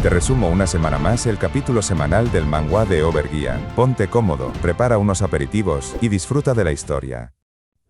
Te resumo una semana más el capítulo semanal del manhwa de Overgear. Ponte cómodo, prepara unos aperitivos y disfruta de la historia.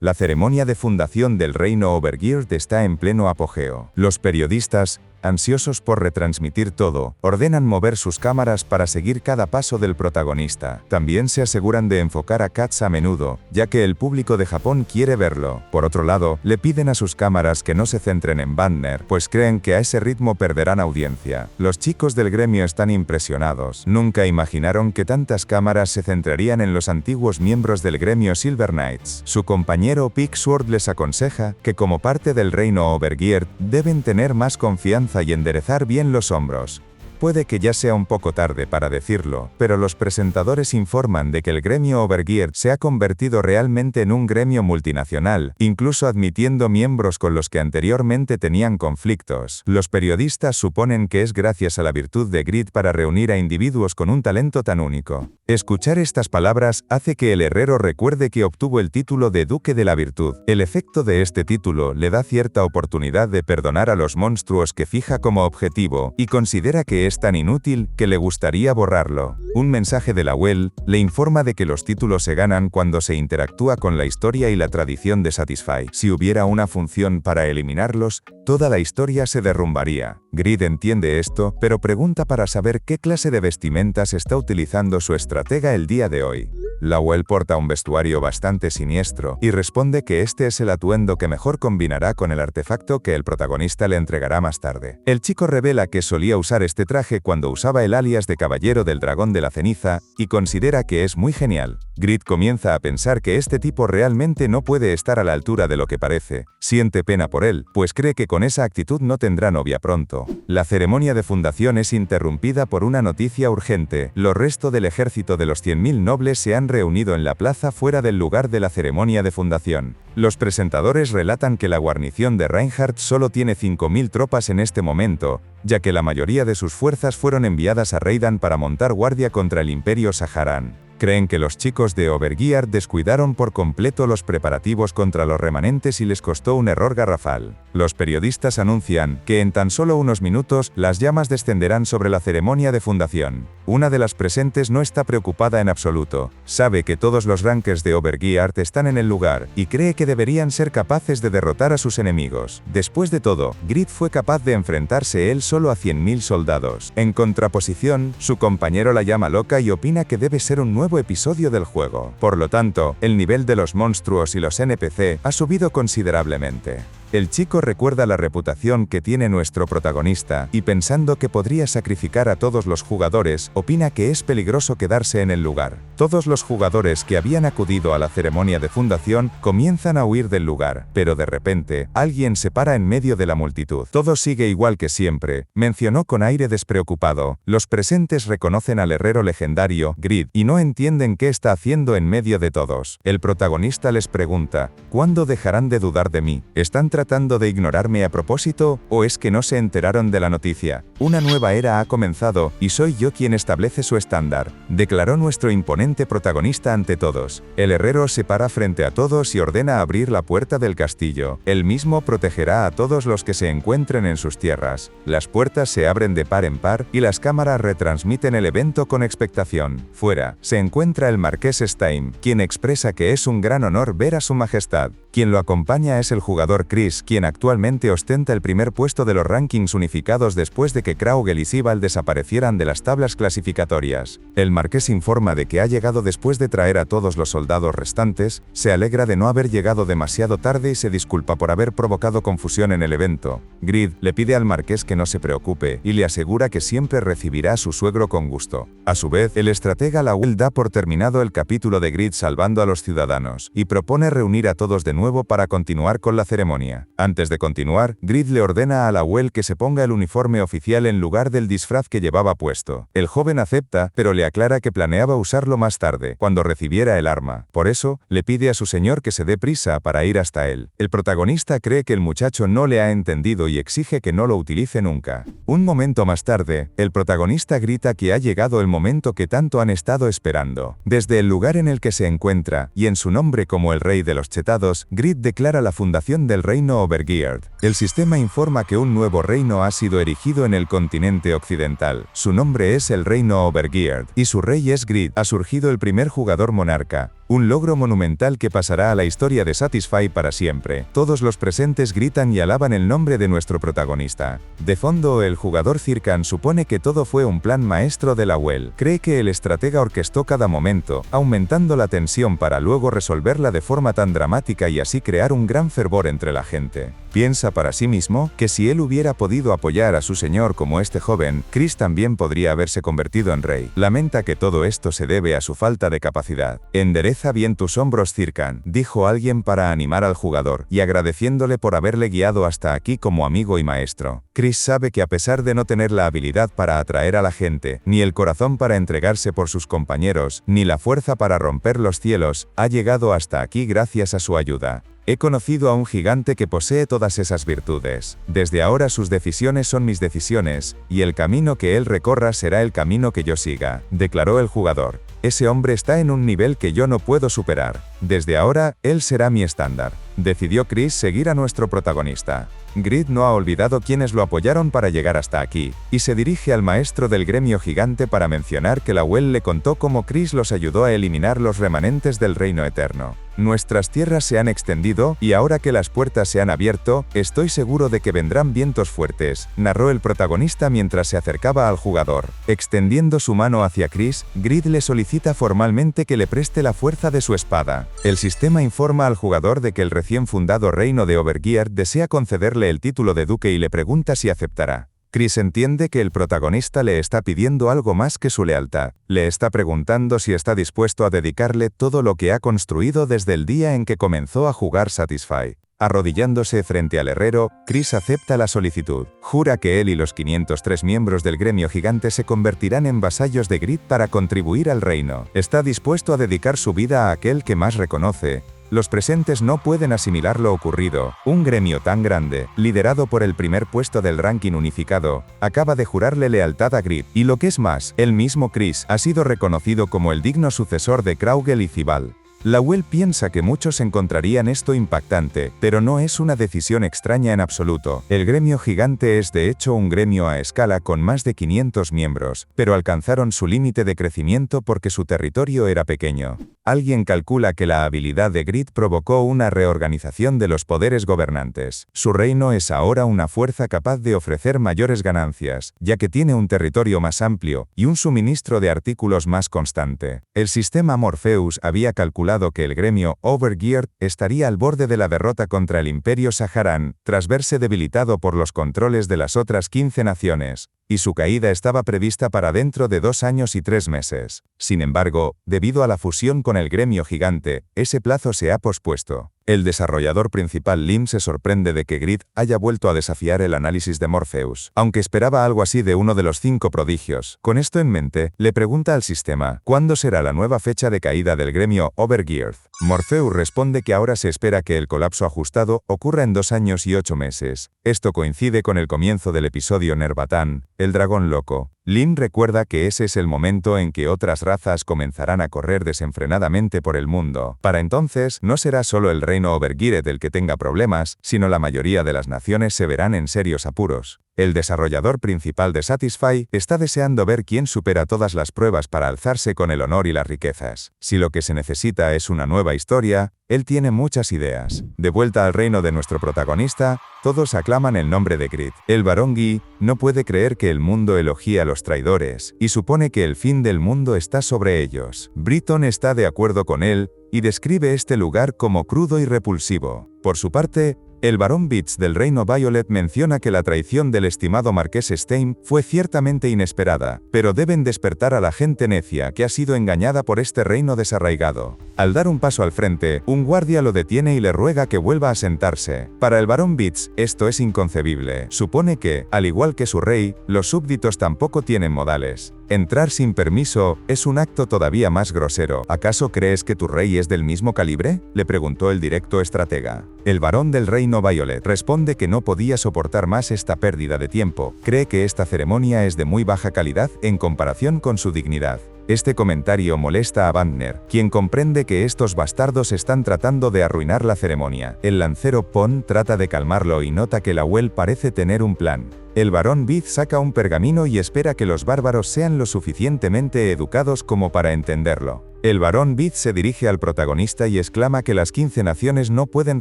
La ceremonia de fundación del reino Overgear está en pleno apogeo. Los periodistas, ansiosos por retransmitir todo, ordenan mover sus cámaras para seguir cada paso del protagonista. También se aseguran de enfocar a Katz a menudo, ya que el público de Japón quiere verlo. Por otro lado, le piden a sus cámaras que no se centren en Banner, pues creen que a ese ritmo perderán audiencia. Los chicos del gremio están impresionados. Nunca imaginaron que tantas cámaras se centrarían en los antiguos miembros del gremio Silver Knights. Su compañero Pigsword les aconseja que como parte del reino Overgear, deben tener más confianza y enderezar bien los hombros. Puede que ya sea un poco tarde para decirlo, pero los presentadores informan de que el gremio Overgear se ha convertido realmente en un gremio multinacional, incluso admitiendo miembros con los que anteriormente tenían conflictos. Los periodistas suponen que es gracias a la virtud de Grid para reunir a individuos con un talento tan único. Escuchar estas palabras hace que el herrero recuerde que obtuvo el título de Duque de la Virtud. El efecto de este título le da cierta oportunidad de perdonar a los monstruos que fija como objetivo, y considera que es tan inútil que le gustaría borrarlo. Un mensaje de la Well le informa de que los títulos se ganan cuando se interactúa con la historia y la tradición de Satisfy. Si hubiera una función para eliminarlos, toda la historia se derrumbaría. Grid entiende esto, pero pregunta para saber qué clase de vestimentas está utilizando su estratega el día de hoy. Lowell porta un vestuario bastante siniestro, y responde que este es el atuendo que mejor combinará con el artefacto que el protagonista le entregará más tarde. El chico revela que solía usar este traje cuando usaba el alias de Caballero del Dragón de la Ceniza, y considera que es muy genial. Grid comienza a pensar que este tipo realmente no puede estar a la altura de lo que parece. Siente pena por él, pues cree que con esa actitud no tendrá novia pronto. La ceremonia de fundación es interrumpida por una noticia urgente. Los restos del ejército de los 100.000 nobles se han reunido en la plaza fuera del lugar de la ceremonia de fundación. Los presentadores relatan que la guarnición de Reinhardt solo tiene 5.000 tropas en este momento, ya que la mayoría de sus fuerzas fueron enviadas a Reidan para montar guardia contra el Imperio Saharán. Creen que los chicos de Overgear descuidaron por completo los preparativos contra los remanentes y les costó un error garrafal. Los periodistas anuncian que en tan solo unos minutos las llamas descenderán sobre la ceremonia de fundación. Una de las presentes no está preocupada en absoluto. Sabe que todos los rankers de Overgear están en el lugar y cree que deberían ser capaces de derrotar a sus enemigos. Después de todo, Grid fue capaz de enfrentarse él solo a 100.000 soldados. En contraposición, su compañero la llama loca y opina que debe ser un nuevo episodio del juego. Por lo tanto, el nivel de los monstruos y los NPC ha subido considerablemente. El chico recuerda la reputación que tiene nuestro protagonista, y pensando que podría sacrificar a todos los jugadores, opina que es peligroso quedarse en el lugar. Todos los jugadores que habían acudido a la ceremonia de fundación comienzan a huir del lugar, pero de repente, alguien se para en medio de la multitud. Todo sigue igual que siempre, mencionó con aire despreocupado. Los presentes reconocen al herrero legendario, Grid, y no entienden qué está haciendo en medio de todos. El protagonista les pregunta, ¿cuándo dejarán de dudar de mí? ¿Están tratando de ignorarme a propósito, o es que no se enteraron de la noticia? Una nueva era ha comenzado, y soy yo quien establece su estándar, declaró nuestro imponente protagonista ante todos. El herrero se para frente a todos y ordena abrir la puerta del castillo. Él mismo protegerá a todos los que se encuentren en sus tierras. Las puertas se abren de par en par, y las cámaras retransmiten el evento con expectación. Fuera, se encuentra el marqués Stein, quien expresa que es un gran honor ver a su majestad. Quien lo acompaña es el jugador Chris, quien actualmente ostenta el primer puesto de los rankings unificados después de que Kraugel y Sibal desaparecieran de las tablas clasificatorias. El marqués informa de que ha llegado después de traer a todos los soldados restantes, se alegra de no haber llegado demasiado tarde y se disculpa por haber provocado confusión en el evento. Grid le pide al marqués que no se preocupe, y le asegura que siempre recibirá a su suegro con gusto. A su vez, el estratega Lowell da por terminado el capítulo de Grid salvando a los ciudadanos, y propone reunir a todos de nuevo para continuar con la ceremonia. Antes de continuar, Grid le ordena a Lowell que se ponga el uniforme oficial en lugar del disfraz que llevaba puesto. El joven acepta, pero le aclara que planeaba usarlo más tarde, cuando recibiera el arma. Por eso, le pide a su señor que se dé prisa para ir hasta él. El protagonista cree que el muchacho no le ha entendido y exige que no lo utilice nunca. Un momento más tarde, el protagonista grita que ha llegado el momento que tanto han estado esperando. Desde el lugar en el que se encuentra, y en su nombre como el rey de los chetados, Grid declara la fundación del reino Overgeared. El sistema informa que un nuevo reino ha sido erigido en el continente occidental. Su nombre es el reino Overgeared, y su rey es Grid. Ha surgido el primer jugador monarca. Un logro monumental que pasará a la historia de Satisfy para siempre. Todos los presentes gritan y alaban el nombre de nuestro protagonista. De fondo, el jugador Circan supone que todo fue un plan maestro de la Well. Cree que el estratega orquestó cada momento, aumentando la tensión para luego resolverla de forma tan dramática y así crear un gran fervor entre la gente. Piensa para sí mismo que si él hubiera podido apoyar a su señor como este joven, Chris también podría haberse convertido en rey. Lamenta que todo esto se debe a su falta de capacidad. Endereza bien tus hombros, Circan, dijo alguien para animar al jugador, y agradeciéndole por haberle guiado hasta aquí como amigo y maestro. Chris sabe que a pesar de no tener la habilidad para atraer a la gente, ni el corazón para entregarse por sus compañeros, ni la fuerza para romper los cielos, ha llegado hasta aquí gracias a su ayuda. He conocido a un gigante que posee todas esas virtudes. Desde ahora sus decisiones son mis decisiones, y el camino que él recorra será el camino que yo siga, declaró el jugador. Ese hombre está en un nivel que yo no puedo superar. Desde ahora, él será mi estándar. Decidió Chris seguir a nuestro protagonista. Grid no ha olvidado quienes lo apoyaron para llegar hasta aquí, y se dirige al maestro del gremio gigante para mencionar que la Well le contó cómo Chris los ayudó a eliminar los remanentes del reino eterno. Nuestras tierras se han extendido, y ahora que las puertas se han abierto, estoy seguro de que vendrán vientos fuertes, narró el protagonista mientras se acercaba al jugador. Extendiendo su mano hacia Chris, Grid le solicita formalmente que le preste la fuerza de su espada. El sistema informa al jugador de que el recién fundado reino de Overgeared desea concederle el título de duque y le pregunta si aceptará. Chris entiende que el protagonista le está pidiendo algo más que su lealtad. Le está preguntando si está dispuesto a dedicarle todo lo que ha construido desde el día en que comenzó a jugar Satisfy. Arrodillándose frente al herrero, Chris acepta la solicitud. Jura que él y los 503 miembros del gremio gigante se convertirán en vasallos de Grid para contribuir al reino. Está dispuesto a dedicar su vida a aquel que más reconoce. Los presentes no pueden asimilar lo ocurrido. Un gremio tan grande, liderado por el primer puesto del ranking unificado, acaba de jurarle lealtad a Grid. Y lo que es más, el mismo Chris ha sido reconocido como el digno sucesor de Kraugel y Zibal. La Well piensa que muchos encontrarían esto impactante, pero no es una decisión extraña en absoluto. El gremio gigante es de hecho un gremio a escala con más de 500 miembros, pero alcanzaron su límite de crecimiento porque su territorio era pequeño. Alguien calcula que la habilidad de Grid provocó una reorganización de los poderes gobernantes. Su reino es ahora una fuerza capaz de ofrecer mayores ganancias, ya que tiene un territorio más amplio y un suministro de artículos más constante. El sistema Morpheus había calculado que el gremio Overgeared estaría al borde de la derrota contra el Imperio Saharán, tras verse debilitado por los controles de las otras 15 naciones, y su caída estaba prevista para dentro de 2 años y 3 meses. Sin embargo, debido a la fusión con el gremio gigante, ese plazo se ha pospuesto. El desarrollador principal Lim se sorprende de que Grid haya vuelto a desafiar el análisis de Morpheus, aunque esperaba algo así de uno de los 5 prodigios. Con esto en mente, le pregunta al sistema, ¿cuándo será la nueva fecha de caída del gremio Overgeared? Morpheus responde que ahora se espera que el colapso ajustado ocurra en 2 años y 8 meses. Esto coincide con el comienzo del episodio Nerbatán, el dragón loco. Lim recuerda que ese es el momento en que otras razas comenzarán a correr desenfrenadamente por el mundo. Para entonces, no será solo el reino Overgeared el que tenga problemas, sino la mayoría de las naciones se verán en serios apuros. El desarrollador principal de Satisfy está deseando ver quién supera todas las pruebas para alzarse con el honor y las riquezas. Si lo que se necesita es una nueva historia, él tiene muchas ideas. De vuelta al reino de nuestro protagonista, todos aclaman el nombre de Grid. El barón Guy no puede creer que el mundo elogie a los traidores, y supone que el fin del mundo está sobre ellos. Britton está de acuerdo con él, y describe este lugar como crudo y repulsivo. Por su parte, el barón Beats del reino Violet menciona que la traición del estimado marqués Stein fue ciertamente inesperada, pero deben despertar a la gente necia que ha sido engañada por este reino desarraigado. Al dar un paso al frente, un guardia lo detiene y le ruega que vuelva a sentarse. Para el barón Beats, esto es inconcebible. Supone que, al igual que su rey, los súbditos tampoco tienen modales. Entrar sin permiso es un acto todavía más grosero. ¿Acaso crees que tu rey es del mismo calibre?, le preguntó el directo estratega. El barón del reino Violet responde que no podía soportar más esta pérdida de tiempo. Cree que esta ceremonia es de muy baja calidad en comparación con su dignidad. Este comentario molesta a Wagner, quien comprende que estos bastardos están tratando de arruinar la ceremonia. El lancero Pon trata de calmarlo y nota que Lawel parece tener un plan. El barón Bid saca un pergamino y espera que los bárbaros sean lo suficientemente educados como para entenderlo. El barón Bid se dirige al protagonista y exclama que las 15 naciones no pueden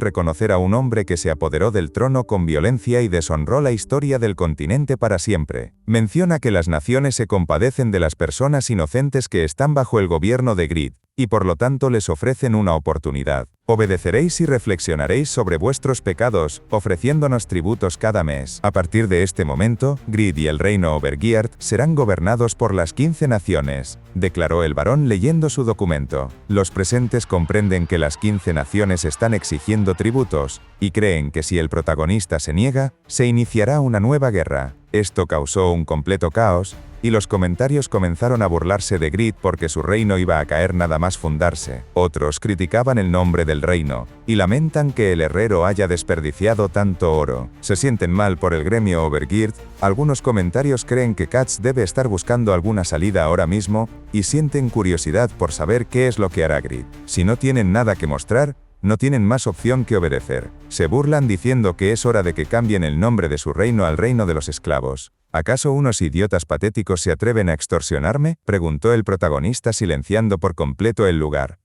reconocer a un hombre que se apoderó del trono con violencia y deshonró la historia del continente para siempre. Menciona que las naciones se compadecen de las personas inocentes que están bajo el gobierno de Grid, y por lo tanto les ofrecen una oportunidad. Obedeceréis y reflexionaréis sobre vuestros pecados, ofreciéndonos tributos cada mes. A partir de este momento, Grid y el reino Overgeard serán gobernados por las 15 naciones, declaró el barón leyendo su documento. Los presentes comprenden que las 15 naciones están exigiendo tributos, y creen que si el protagonista se niega, se iniciará una nueva guerra. Esto causó un completo caos, y los comentarios comenzaron a burlarse de Grid porque su reino iba a caer nada más fundarse. Otros criticaban el nombre del reino, y lamentan que el herrero haya desperdiciado tanto oro. Se sienten mal por el gremio Overgeard. Algunos comentarios creen que Katz debe estar buscando alguna salida ahora mismo, y sienten curiosidad por saber qué es lo que hará Grid. Si no tienen nada que mostrar, no tienen más opción que obedecer. Se burlan diciendo que es hora de que cambien el nombre de su reino al reino de los esclavos. ¿Acaso unos idiotas patéticos se atreven a extorsionarme?, preguntó el protagonista silenciando por completo el lugar.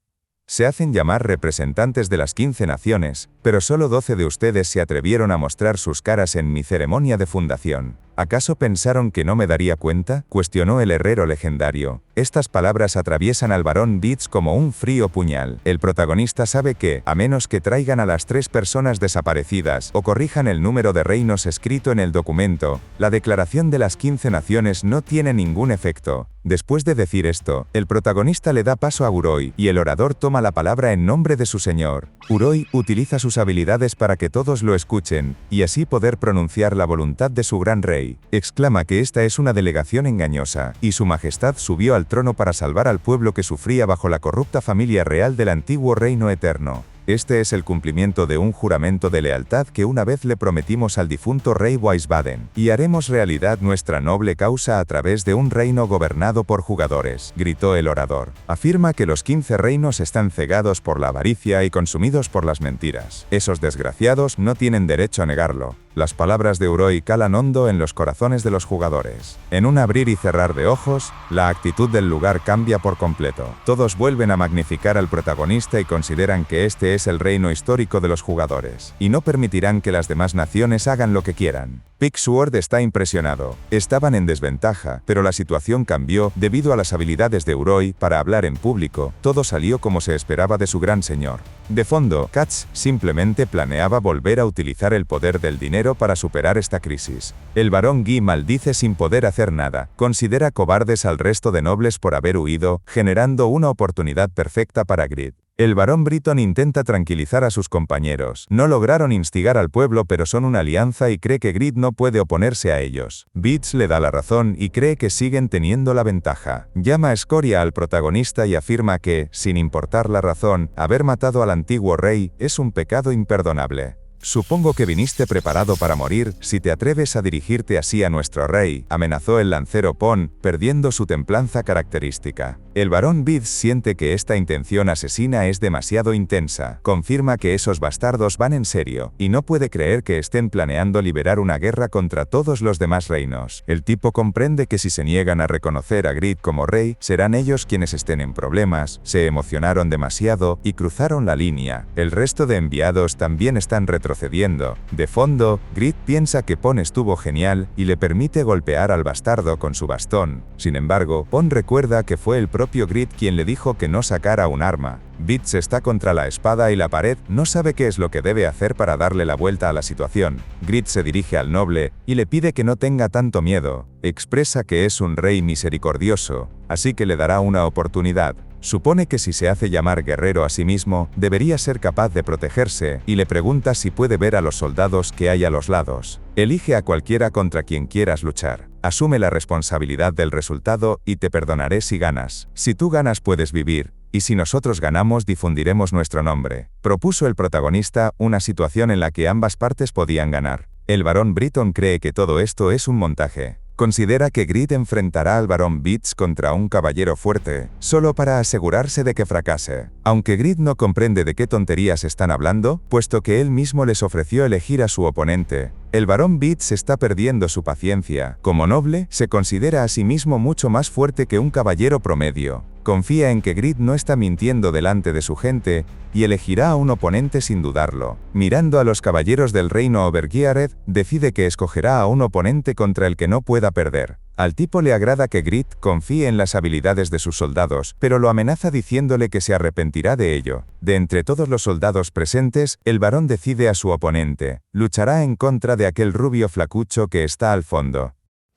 Se hacen llamar representantes de las 15 naciones, pero solo 12 de ustedes se atrevieron a mostrar sus caras en mi ceremonia de fundación. ¿Acaso pensaron que no me daría cuenta?, cuestionó el herrero legendario. Estas palabras atraviesan al barón Bid como un frío puñal. El protagonista sabe que, a menos que traigan a las 3 personas desaparecidas o corrijan el número de reinos escrito en el documento, la declaración de las 15 naciones no tiene ningún efecto. Después de decir esto, el protagonista le da paso a Uroi, y el orador toma la palabra en nombre de su señor. Uroi utiliza sus habilidades para que todos lo escuchen, y así poder pronunciar la voluntad de su gran rey. Exclama que esta es una delegación engañosa, y su majestad subió al trono para salvar al pueblo que sufría bajo la corrupta familia real del antiguo reino eterno. Este es el cumplimiento de un juramento de lealtad que una vez le prometimos al difunto rey Wiesbaden, y haremos realidad nuestra noble causa a través de un reino gobernado por jugadores, gritó el orador. Afirma que los 15 reinos están cegados por la avaricia y consumidos por las mentiras. Esos desgraciados no tienen derecho a negarlo. Las palabras de Uroi calan hondo en los corazones de los jugadores. En un abrir y cerrar de ojos, la actitud del lugar cambia por completo. Todos vuelven a magnificar al protagonista y consideran que este es el reino histórico de los jugadores, y no permitirán que las demás naciones hagan lo que quieran. Pigsword está impresionado. Estaban en desventaja, pero la situación cambió debido a las habilidades de Uroi para hablar en público. Todo salió como se esperaba de su gran señor. De fondo, Katz simplemente planeaba volver a utilizar el poder del dinero para superar esta crisis. El barón Guy maldice sin poder hacer nada. Considera cobardes al resto de nobles por haber huido, generando una oportunidad perfecta para Grid. El barón Britton intenta tranquilizar a sus compañeros. No lograron instigar al pueblo, pero son una alianza y cree que Grid no puede oponerse a ellos. Bits le da la razón y cree que siguen teniendo la ventaja. Llama a escoria al protagonista y afirma que, sin importar la razón, haber matado al antiguo rey es un pecado imperdonable. Supongo que viniste preparado para morir, si te atreves a dirigirte así a nuestro rey, amenazó el lancero Pon, perdiendo su templanza característica. El barón Bid siente que esta intención asesina es demasiado intensa. Confirma que esos bastardos van en serio, y no puede creer que estén planeando liberar una guerra contra todos los demás reinos. El tipo comprende que si se niegan a reconocer a Grid como rey, serán ellos quienes estén en problemas. Se emocionaron demasiado y cruzaron la línea. El resto de enviados también están retrocediendo. De fondo, Grid piensa que Pon estuvo genial y le permite golpear al bastardo con su bastón. Sin embargo, Pon recuerda que fue el propio Grid quien le dijo que no sacara un arma. Bits está contra la espada y la pared, no sabe qué es lo que debe hacer para darle la vuelta a la situación. Grid se dirige al noble y le pide que no tenga tanto miedo. Expresa que es un rey misericordioso, así que le dará una oportunidad. Supone que si se hace llamar guerrero a sí mismo, debería ser capaz de protegerse, y le pregunta si puede ver a los soldados que hay a los lados. Elige a cualquiera contra quien quieras luchar. Asume la responsabilidad del resultado y te perdonaré si ganas. Si tú ganas puedes vivir, y si nosotros ganamos difundiremos nuestro nombre. Propuso el protagonista una situación en la que ambas partes podían ganar. El barón Britton cree que todo esto es un montaje. Considera que Grid enfrentará al Barón Beats contra un caballero fuerte, solo para asegurarse de que fracase. Aunque Grid no comprende de qué tonterías están hablando, puesto que él mismo les ofreció elegir a su oponente. El Barón Beats está perdiendo su paciencia. Como noble, se considera a sí mismo mucho más fuerte que un caballero promedio. Confía en que Grid no está mintiendo delante de su gente, y elegirá a un oponente sin dudarlo. Mirando a los caballeros del reino Overgeared, decide que escogerá a un oponente contra el que no pueda perder. Al tipo le agrada que Grid confíe en las habilidades de sus soldados, pero lo amenaza diciéndole que se arrepentirá de ello. De entre todos los soldados presentes, el varón decide a su oponente. Luchará en contra de aquel rubio flacucho que está al fondo.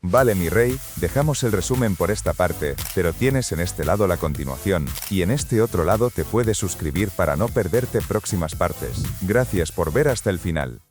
Vale, mi rey, dejamos el resumen por esta parte, pero tienes en este lado la continuación, y en este otro lado te puedes suscribir para no perderte próximas partes. Gracias por ver hasta el final.